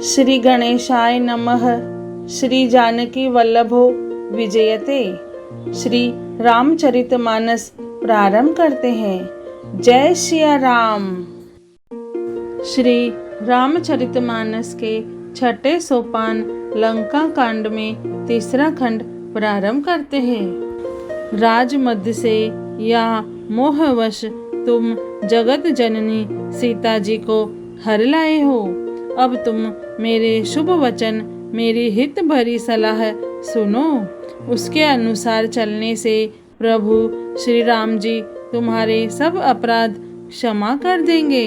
श्री गणेशाय नमः। श्री जानकी वल्लभो विजयते। श्री रामचरितमानस प्रारंभ करते हैं। जय सिया राम। श्री रामचरितमानस के छठे सोपान लंका कांड में तीसरा खंड प्रारंभ करते हैं। राज मध्य से या मोहवश तुम जगत जननी सीता जी को हर लाए हो। अब तुम मेरे शुभ वचन, मेरी हित भरी सलाह सुनो। उसके अनुसार चलने से प्रभु श्री राम जी तुम्हारे सब अपराध क्षमा कर देंगे।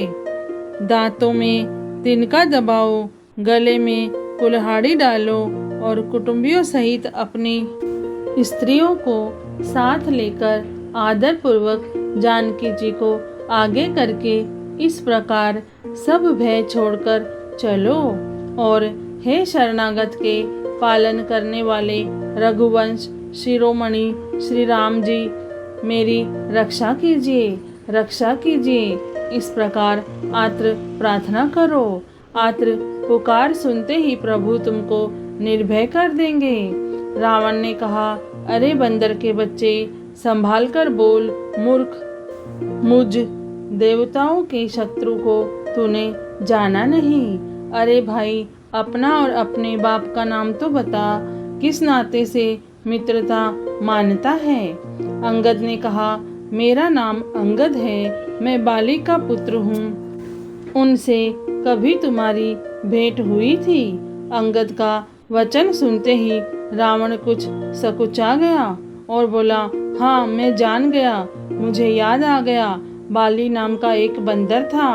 दांतों में तिनका दबाओ, गले में कुल्हाड़ी डालो और कुटुंबियों सहित अपनी स्त्रियों को साथ लेकर आदर पूर्वक जानकी जी को आगे करके इस प्रकार सब भय छोड़कर चलो। और हे शरणागत के पालन करने वाले रघुवंश शिरोमणि श्री राम जी, मेरी रक्षा कीजिए, रक्षा कीजिए। इस प्रकार आत्र प्रार्थना करो। आत्र पुकार सुनते ही प्रभु तुमको निर्भय कर देंगे। रावण ने कहा, अरे बंदर के बच्चे, संभाल कर बोल मूर्ख। मुझ देवताओं के शत्रु को तूने जाना नहीं। अरे भाई, अपना और अपने बाप का नाम तो बता, किस नाते से मित्रता मानता है। अंगद ने कहा, मेरा नाम अंगद है, मैं बाली का पुत्र हूँ। उनसे कभी तुम्हारी भेंट हुई थी। अंगद का वचन सुनते ही रावण कुछ सकुचा गया और बोला, हाँ मैं जान गया, मुझे याद आ गया, बाली नाम का एक बंदर था।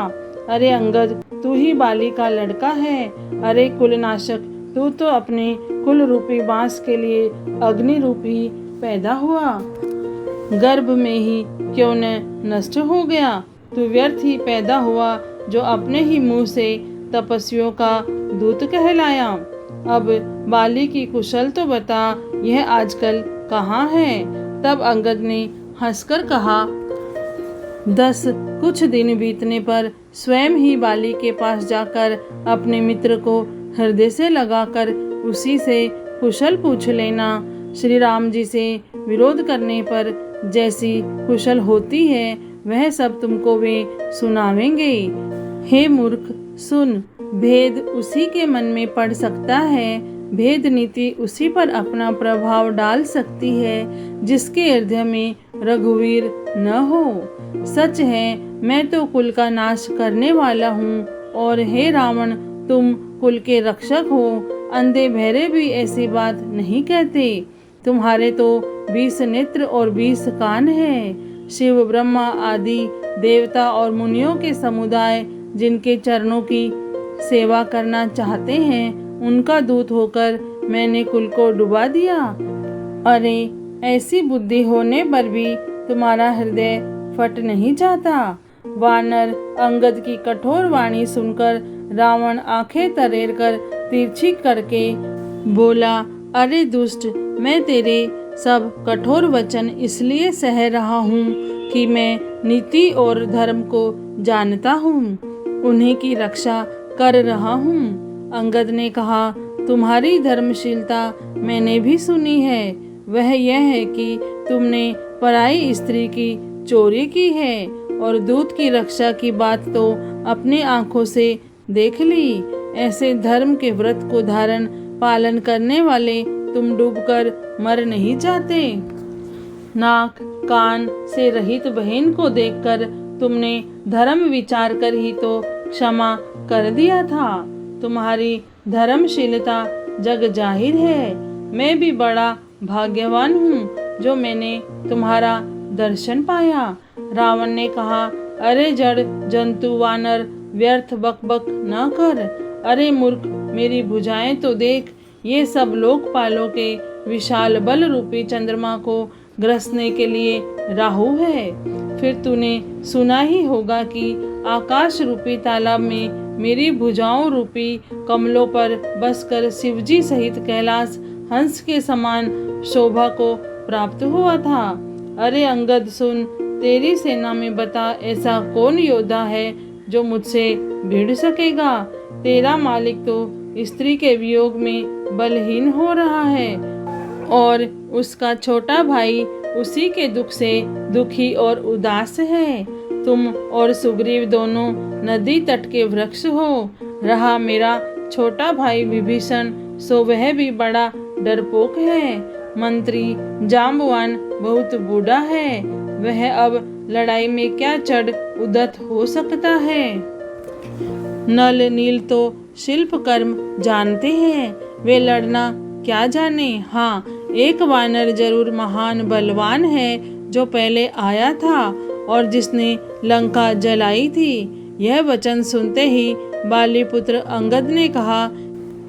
अरे अंगद, तू ही बाली का लड़का है। अरे कुलनाशक, तू तो अपने कुल रूपी बांस के लिए अग्नि रूपी पैदा हुआ, गर्भ में ही क्यों न नष्ट हो गया। तू व्यर्थ ही पैदा हुआ, जो अपने ही मुंह से तपस्वियों का दूत कहलाया। अब बाली की कुशल तो बता, यह आजकल कहाँ है। तब अंगद ने हंसकर कहा, 10 कुछ दिन बीतने पर स्वयं ही बाली के पास जाकर अपने मित्र को हृदय से लगाकर उसी से कुशल पूछ लेना। श्री राम जी से विरोध करने पर जैसी कुशल होती है, वह सब तुमको वे सुनावेंगे। हे मूर्ख, सुन, भेद उसी के मन में पड़ सकता है, भेद नीति उसी पर अपना प्रभाव डाल सकती है जिसके हृदय में रघुवीर न हो। सच है, मैं तो कुल का नाश करने वाला हूँ, और हे रावण, तुम कुल के रक्षक हो। अंधे बहरे भी ऐसी बात नहीं कहते। तुम्हारे तो 20 नेत्र और 20 कान हैं। शिव ब्रह्मा आदि देवता और मुनियों के समुदाय जिनके चरणों की सेवा करना चाहते हैं, उनका दूत होकर मैंने कुल को डुबा दिया। अरे ऐसी बुद्धि होने पर भी तुम्हारा हृदय फट नहीं जाता। वानर अंगद की कठोर वाणी सुनकर रावण आंखें तरेर कर तिरछी करके बोला, अरे दुष्ट, मैं तेरे सब कठोर वचन इसलिए सह रहा हूँ कि मैं नीति और धर्म को जानता हूँ, उन्हीं की रक्षा कर रहा हूँ। अंगद ने कहा, तुम्हारी धर्मशीलता मैंने भी सुनी है। वह यह है कि तुमने पराई स्त्री की चोरी की है, और दूत की रक्षा की बात तो अपनी आंखों से देख ली। ऐसे धर्म के व्रत को धारण पालन करने वाले तुम डूबकर मर नहीं जाते। नाक कान से रहित बहन को देखकर तुमने धर्म विचार कर ही तो क्षमा कर दिया था। तुम्हारी धर्मशीलता जग जाहिर है। मैं भी बड़ा भाग्यवान हूँ जो मैंने तुम्हारा दर्शन पाया। रावण ने कहा, अरे जड़ जंतु वानर, व्यर्थ बकबक न कर। अरे मूर्ख, मेरी भुजाएं तो देख, ये सब लोकपालों के विशाल बल रूपी चंद्रमा को ग्रसने के लिए राहु है। फिर तूने सुना ही होगा कि आकाश रूपी तालाब में मेरी भुजाओं रूपी कमलों पर बसकर शिवजी सहित कैलाश हंस के समान शोभा को प्राप्त हुआ था। अरे अंगद सुन, तेरी सेना में बता, ऐसा कौन योद्धा है जो मुझसे भिड़ सकेगा। तेरा मालिक तो स्त्री के वियोग में बलहीन हो रहा है और उसका छोटा भाई उसी के दुख से दुखी और उदास है। तुम और सुग्रीव दोनों नदी तट के वृक्ष हो। रहा मेरा छोटा भाई विभीषण, सो वह भी बड़ा डरपोक है। मंत्री जाम्बवान बहुत बूढ़ा है, वह अब लड़ाई में क्या चढ़ उद्यत हो सकता है। नल नील तो शिल्प कर्म जानते हैं, वे लड़ना क्या जाने। हाँ, एक वानर जरूर महान बलवान है, जो पहले आया था और जिसने लंका जलाई थी। यह वचन सुनते ही बालीपुत्र अंगद ने कहा,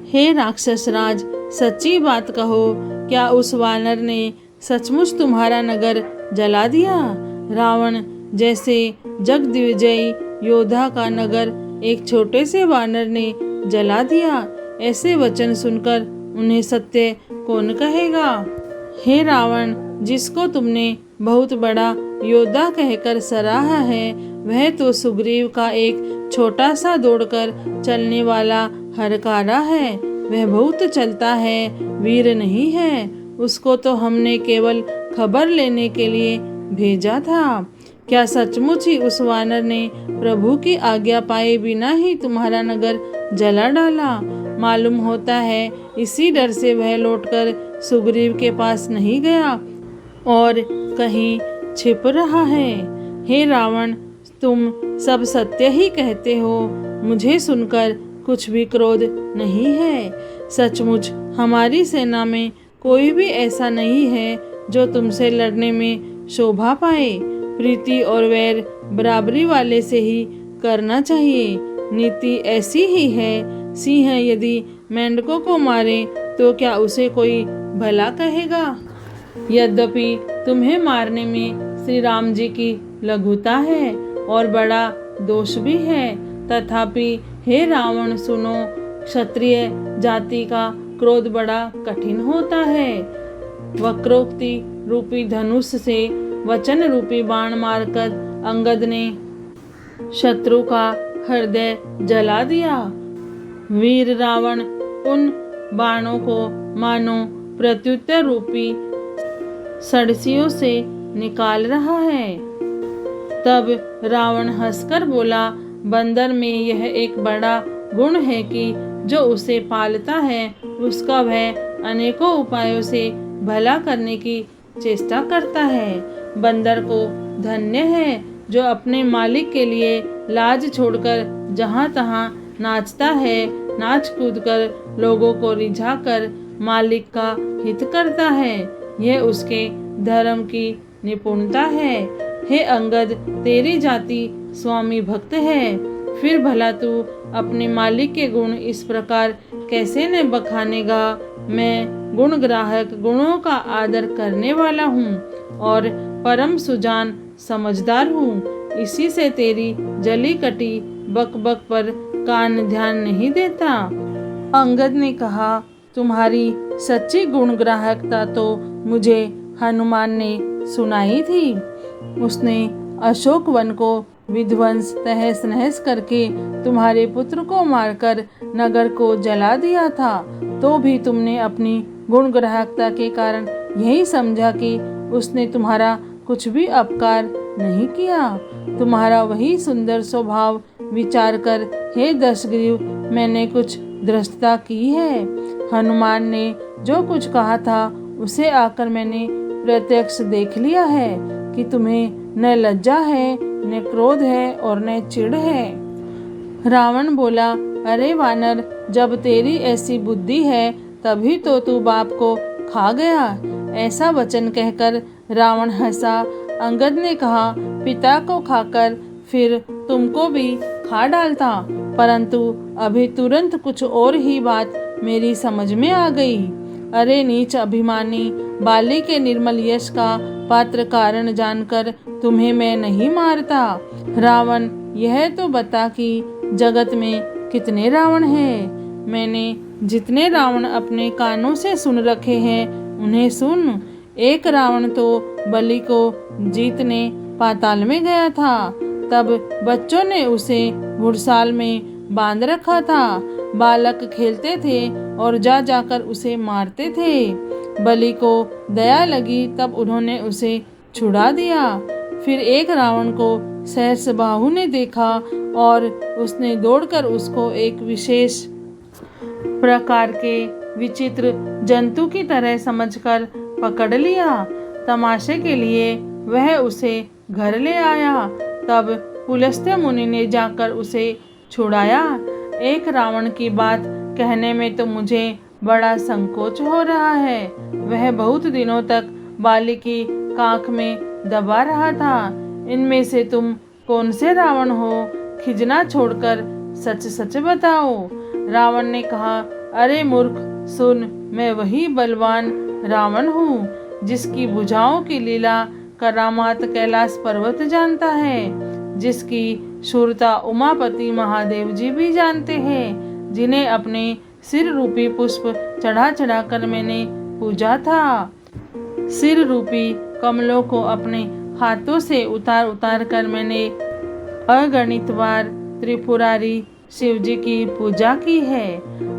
हे राक्षस राज, सच्ची बात कहो, क्या उस वानर ने सचमुच तुम्हारा नगर जला दिया? रावण जैसे जगदिविजयी योद्धा का नगर एक छोटे से वानर ने जला दिया। ऐसे वचन सुनकर उन्हें सत्य कौन कहेगा? हे रावण, जिसको तुमने बहुत बड़ा योद्धा कहकर सराहा है, वह तो सुग्रीव का एक छोटा सा दौड़कर चलने वाला हरकारा है। वह बहुत चलता है, वीर नहीं है। उसको तो हमने केवल खबर लेने के लिए भेजा था। क्या सचमुच ही उस वानर ने प्रभु की आज्ञा पाए बिना ही तुम्हारा नगर जला डाला? मालूम होता है इसी डर से वह लौटकर सुग्रीव के पास नहीं गया और कहीं छिप रहा है। हे रावण, तुम सब सत्य ही कहते हो, मुझे सुनकर कुछ भी क्रोध नहीं है। सचमुच हमारी सेना में कोई भी ऐसा नहीं है जो तुमसे लड़ने में शोभा पाए। प्रीति और वैर बराबरी वाले से ही करना चाहिए। नीति ऐसी ही है, सिंह यदि मेंढकों को मारे तो क्या उसे कोई भला कहेगा? यद्यपि तुम्हें मारने में श्री राम जी की लघुता है और बड़ा दोष भी है, तथापि हे रावण सुनो, क्षत्रिय जाति का क्रोध बड़ा कठिन होता है। वक्रोक्ति रूपी धनुष से वचन रूपी बाण मारकर अंगद ने शत्रु का हृदय जला दिया। वीर रावण उन बाणों को मानो प्रत्युत्तर रूपी सड़सियों से निकाल रहा है। तब रावण हंसकर बोला, बंदर में यह एक बड़ा गुण है कि जो उसे पालता है उसका वह अनेकों उपायों से भला करने की चेष्टा करता है। बंदर को धन्य है जो अपने मालिक के लिए लाज छोड़कर जहाँ तहाँ नाचता है, नाच कूद कर लोगों को रिझाकर मालिक का हित करता है। यह उसके धर्म की निपुणता है। हे अंगद, तेरी जाति स्वामी भक्त है, फिर भला तू अपने मालिक के गुण इस प्रकार कैसे न बखानेगा? मैं गुण ग्राहक, गुणों का आदर करने वाला हूँ और परम सुजान समझदार हूँ। इसी से तेरी जली कटी बक बक पर कान ध्यान नहीं देता। अंगद ने कहा, तुम्हारी सच्ची गुण ग्राहकता तो मुझे हनुमान ने सुनाई थी। उसने अशोक वन को विध्वंस तहस नहस करके तुम्हारे पुत्र को मारकर नगर को जला दिया था, तो भी तुमने अपनी गुण ग्राहकता के कारण यही समझा कि उसने तुम्हारा कुछ भी अपकार नहीं किया। तुम्हारा वही सुंदर स्वभाव विचार कर हे दशग्रीव, मैंने कुछ धृष्टता की है। हनुमान ने जो कुछ कहा था उसे आकर मैंने प्रत्यक्ष देख लिया है कि तुम्हें न लज्जा है, न क्रोध है और न चिढ़ है। रावण बोला, अरे वानर, जब तेरी ऐसी बुद्धि है तभी तो तू बाप को खा गया। ऐसा वचन कहकर रावण हंसा। अंगद ने कहा, पिता को खाकर फिर तुमको भी खा डालता, परंतु अभी तुरंत कुछ और ही बात मेरी समझ में आ गई। अरे नीच अभिमानी, बाली के निर्मल यश का पात्र कारण जानकर तुम्हें मैं नहीं मारता। रावण, यह तो बता कि जगत में कितने रावण हैं? मैंने जितने रावण अपने कानों से सुन रखे हैं उन्हें सुन। एक रावण तो बलि को जीतने पाताल में गया था, तब बच्चों ने उसे घुड़साल में बांध रखा था। बालक खेलते थे और जा जाकर उसे मारते थे। बलि को दया लगी तब उन्होंने उसे छुड़ा दिया। फिर एक रावण को सहस्रबाहु ने देखा और उसने दौड़कर उसको एक विशेष प्रकार के विचित्र जंतु की तरह समझकर पकड़ लिया। तमाशे के लिए वह उसे घर ले आया। तब पुलस्त्य मुनि ने जाकर उसे छुड़ाया। एक रावण की बात कहने में तो मुझे बड़ा संकोच हो रहा है। वह बहुत दिनों तक बाली की काख में दबा रहा था। इनमें से तुम कौन से रावण हो? खिजना छोड़कर सच सच बताओ। रावण ने कहा, अरे मूर्ख सुन, मैं वही बलवान रावण हूँ जिसकी भुजाओं की लीला करामात कैलाश पर्वत जानता है, जिसकी शूरता उमापति महादेव जी भी जानते हैं, जिन्हें अपने सिर रूपी पुष्प चढ़ा चढ़ा कर मैंने पूजा था। सिर रूपी कमलों को अपने हाथों से उतार उतार कर मैंने अगणित बार त्रिपुरारी शिव जी की पूजा की है।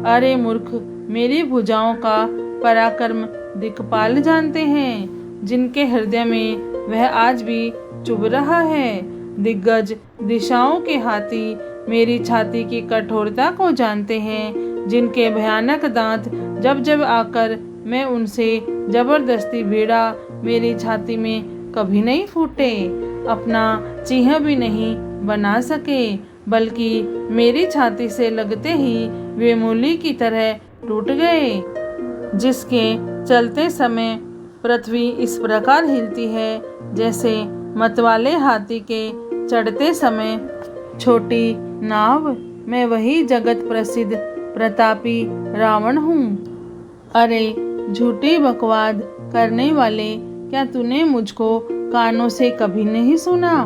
अरे मूर्ख, मेरी भुजाओं का पराक्रम दिक्पाल जानते हैं, जिनके हृदय में वह आज भी चुभ रहा है। दिग्गज दिशाओं के हाथी मेरी छाती की कठोरता को जानते हैं, जिनके भयानक दांत जब जब आकर मैं उनसे जबरदस्ती भिड़ा मेरी छाती में कभी नहीं फूटे, अपना चिन्ह भी नहीं बना सके, बल्कि मेरी छाती से लगते ही वे मूली की तरह टूट गए, जिसके चलते समय पृथ्वी इस प्रकार हिलती है जैसे मतवाले हाथी के चढ़ते समय छोटी नाव। मैं वही जगत प्रसिद्ध प्रतापी रावण हूँ। अरे झूठी बकवाद करने वाले, क्या तूने मुझको कानों से कभी नहीं सुना?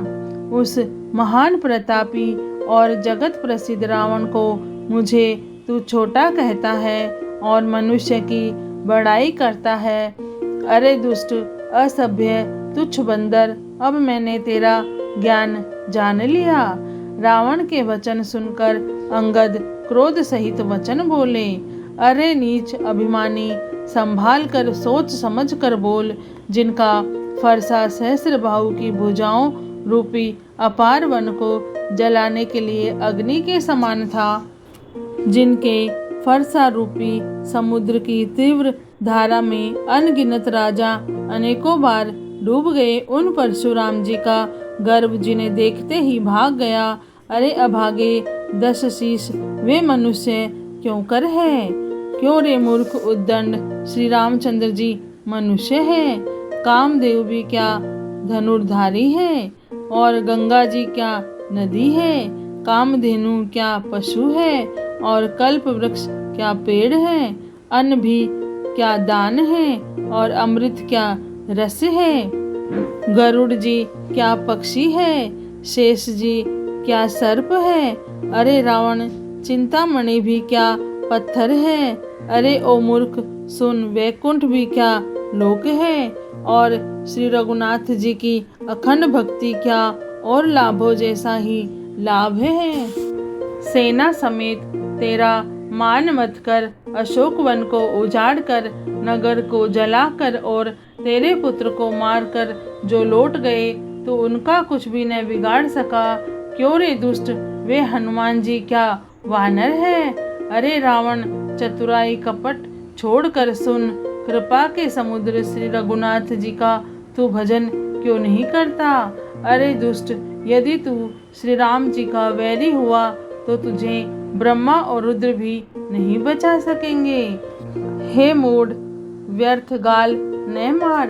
उस महान प्रतापी और जगत प्रसिद्ध रावण को मुझे तू छोटा कहता है और मनुष्य की बड़ाई करता है। अरे दुष्ट असभ्य तुच्छ बंदर, अब मैंने तेरा ज्ञान जान लिया। रावण के वचन सुनकर अंगद क्रोध सहित वचन बोले, अरे नीच अभिमानी, संभाल कर सोच समझ कर बोल। जिनका फरसा सहस्रबाहु की भुजाओं रूपी अपार वन को जलाने के लिए अग्नि के समान था, जिनके फरसा रूपी समुद्र की तीव्र धारा में अनगिनत राजा अनेकों बार डूब गए, उन परशुराम जी का गर्व जिन्हें देखते ही भाग गया। अरे अभागे 10 शीश वे मनुष्य क्यों कर है? क्यों रे मूर्ख उद्दंड, श्री रामचंद्र जी मनुष्य है, कामदेव भी क्या धनुर्धारी है, और गंगा जी क्या नदी है, कामधेनु क्या पशु है, और कल्प वृक्ष क्या पेड़ है, अन्न भी क्या दान है, और अमृत क्या रस है, गरुड़ जी क्या पक्षी है, शेष जी क्या सर्प है। अरे रावण, चिंतामणि भी क्या पत्थर है। अरे ओ मूर्ख सुन, वैकुंठ भी क्या लोक है, और श्री रघुनाथ जी की अखंड भक्ति क्या और लाभों जैसा ही लाभ है। सेना समेत तेरा मान मत कर, अशोक वन को उजाड़ कर, नगर को जलाकर और तेरे पुत्र को मारकर जो लौट गए, तो उनका कुछ भी न बिगाड़ सका। क्यों रे दुष्ट, वे हनुमान जी क्या वानर है। अरे रावण, चतुराई कपट छोड़कर सुन, कृपा के समुद्र श्री रघुनाथ जी का तू भजन क्यों नहीं करता? अरे दुष्ट, यदि तू श्री राम जी का वैरी हुआ तो तुझे ब्रह्मा और रुद्र भी नहीं बचा सकेंगे। हे मूढ़, व्यर्थ गाल न मार,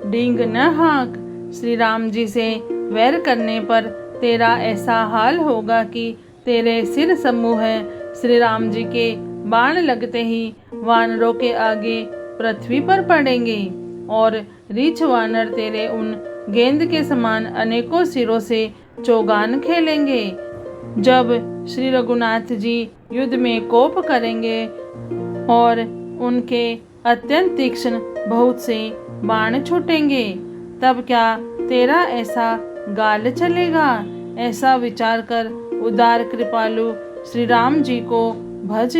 डींग न हाँक। श्री राम जी से वैर करने पर तेरा ऐसा हाल होगा कि तेरे सिर समूह श्री राम जी के बाण लगते ही वानरों के आगे पृथ्वी पर पड़ेंगे, और रीछ वानर तेरे उन गेंद के समान अनेकों सिरों से चौगान खेलेंगे। जब श्री रघुनाथ जी युद्ध में कोप करेंगे और उनके अत्यंत तीक्ष्ण बहुत से बाण छूटेंगे, तब क्या तेरा ऐसा गाल चलेगा? ऐसा विचार कर उदार कृपालु श्री राम जी को भज।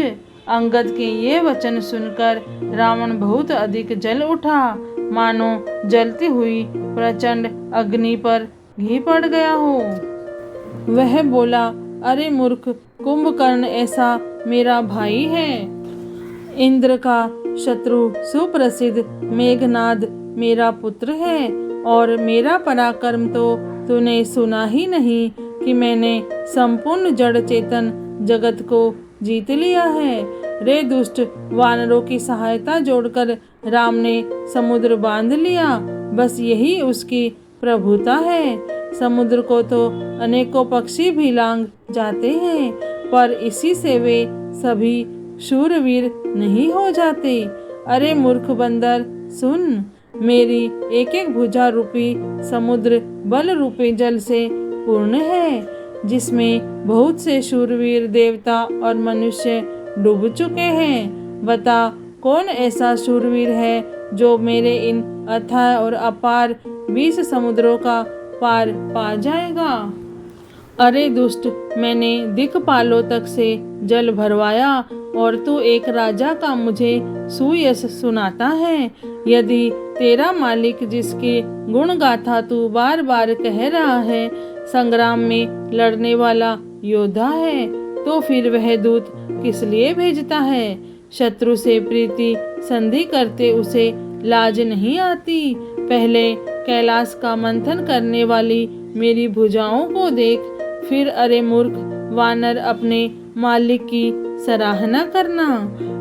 अंगद के ये वचन सुनकर रावण बहुत अधिक जल उठा, मानो जलती हुई प्रचंड अग्नि पर घी पड़ गया हो। वह बोला, अरे मूर्ख, कुंभकर्ण ऐसा मेरा भाई है। इंद्र का शत्रु सुप्रसिद्ध मेघनाद मेरा पुत्र है, और मेरा पराक्रम तो तूने सुना ही नहीं कि मैंने संपूर्ण जड़ चेतन जगत को जीत लिया है। रे दुष्ट, वानरों की सहायता जोड़कर राम ने समुद्र बांध लिया, बस यही उसकी प्रभुता है। समुद्र को तो अनेकों पक्षी भी लांघ जाते हैं, पर इसी से वे सभी शूरवीर नहीं हो जाते। अरे मूर्ख बंदर, सुन, मेरी एक एक भुजा रूपी समुद्र बल रूपी जल से पूर्ण है, जिसमें बहुत से शूरवीर देवता और मनुष्य डूब चुके हैं। बता, कौन ऐसा शूरवीर है जो मेरे इन अथाह और अपार 20 समुद्रों का पार पा जाएगा। अरे दुष्ट, मैंने दिक्पालों तक से जल भरवाया, और तू एक राजा का मुझे सुयश सुनाता है। यदि तेरा मालिक, जिसकी गुण गाथा तू बार बार कह रहा है, संग्राम में लड़ने वाला योद्धा है, तो फिर वह दूत किस लिए भेजता है? शत्रु से प्रीति संधि करते उसे लाज नहीं आती। पहले कैलाश का मंथन करने वाली मेरी भुजाओं को देख, फिर अरे मूर्ख वानर, अपने मालिक की सराहना करना।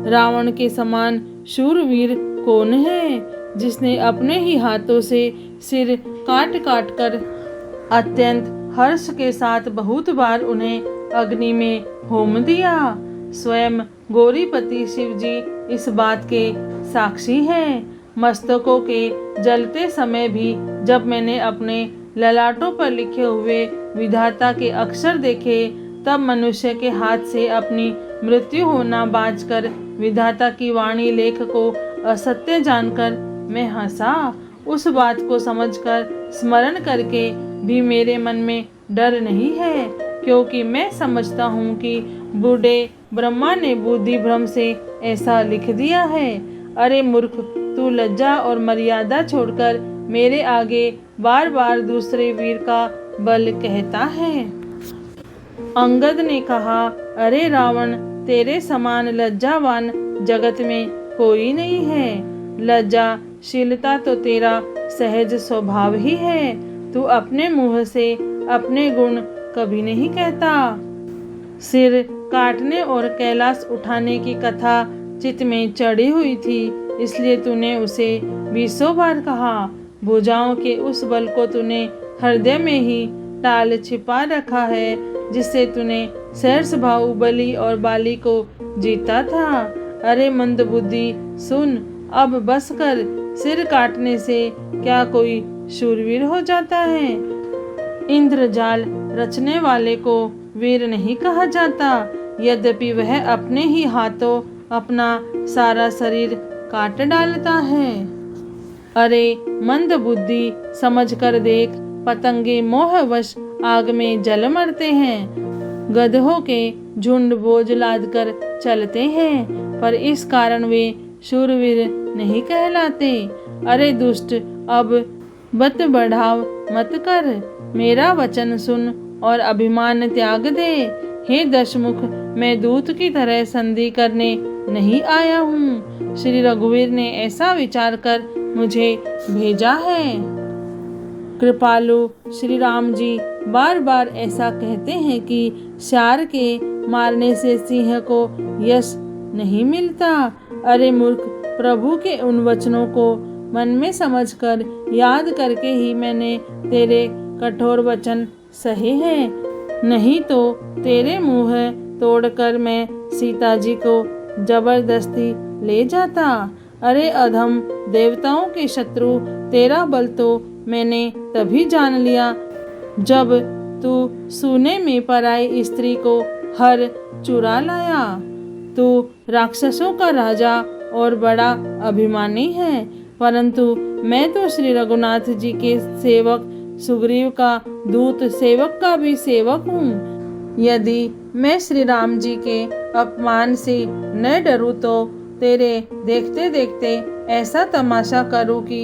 रावण के समान शूरवीर कौन है, जिसने अपने ही हाथों से सिर काट काट कर अत्यंत हर्ष के साथ बहुत बार उन्हें अग्नि में होम दिया। स्वयं गौरीपति शिव जी इस बात के साक्षी हैं। मस्तकों के जलते समय भी जब मैंने अपने ललाटों पर लिखे हुए विधाता के अक्षर देखे, तब मनुष्य के हाथ से अपनी मृत्यु होना बाँचकर विधाता की वाणी लेख को असत्य जानकर मैं हंसा। उस बात को समझकर स्मरण करके भी मेरे मन में डर नहीं है, क्योंकि मैं समझता हूँ कि बूढ़े ब्रह्मा ने बुद्धि भ्रम से ऐसा लिख दिया है। अरे मूर्ख, तू लज्जा और मर्यादा छोड़कर मेरे आगे बार बार दूसरे वीर का बल कहता है। अंगद ने कहा, अरे रावण, तेरे समान लज्जावान जगत में कोई नहीं है। लज्जाशीलता तो तेरा सहज स्वभाव ही है। तू अपने मुंह से अपने गुण कभी नहीं कहता। सिर काटने और कैलाश उठाने की कथा चित्त में चढ़ी हुई थी, इसलिए तूने उसे 20 बार कहा। भुजाओं के उस बल को तूने हृदय में ही टाल छिपा रखा है, जिससे तूने सहर्ष बाहुबली और बाली को जीता था। अरे मंदबुद्धि, सुन, अब बस कर। सिर काटने से क्या कोई शूरवीर हो जाता है? इंद्रजाल रचने वाले को वीर नहीं कहा जाता, यद्यपि वह अपने ही हाथों अपना सारा शरीर काट डालता है। अरे मंद बुद्धि, समझ कर देख, पतंगे मोहवश आग में जल मरते हैं। गधों के झुंड बोझ लाद कर चलते हैं, पर इस कारण वे शूरवीर नहीं कहलाते। अरे दुष्ट, अब बत बढ़ाव मत कर, मेरा वचन सुन और अभिमान त्याग दे। हे दशमुख, मैं दूत की तरह संधि करने नहीं आया हूँ। श्री रघुवीर ने ऐसा विचार कर मुझे भेजा है। कृपालु श्री राम जी बार बार ऐसा कहते हैं कि शार के मारने से सिंह को यश नहीं मिलता। अरे मूर्ख, प्रभु के उन वचनों को मन में समझकर याद करके ही मैंने तेरे कठोर वचन सहे हैं, नहीं तो तेरे मुंह तोड़कर मैं सीता जी को जबरदस्ती ले जाता। अरे अधम, देवताओं के शत्रु, तेरा बल तो मैंने तभी जान लिया जब तू सूने में पराई स्त्री को हर चुरा लाया। तू राक्षसों का राजा और बड़ा अभिमानी है, परंतु मैं तो श्री रघुनाथ जी के सेवक, सुग्रीव का दूत, सेवक का भी सेवक हूँ। यदि मैं श्री राम जी के अपमान से न डरूं तो तेरे देखते देखते ऐसा तमाशा करूं कि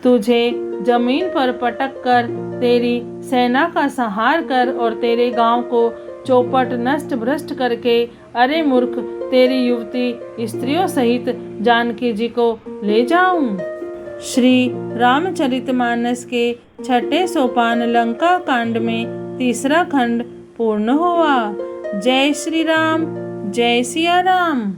तुझे जमीन पर पटक कर तेरी सेना का संहार कर और तेरे गांव को चौपट नष्ट भ्रष्ट करके, अरे मूर्ख, तेरी युवती स्त्रियों सहित जानकी जी को ले जाऊं। श्री रामचरितमानस के छठे सोपान लंका कांड में तीसरा खंड पूर्ण हुआ। जय श्री राम, जय सिया राम।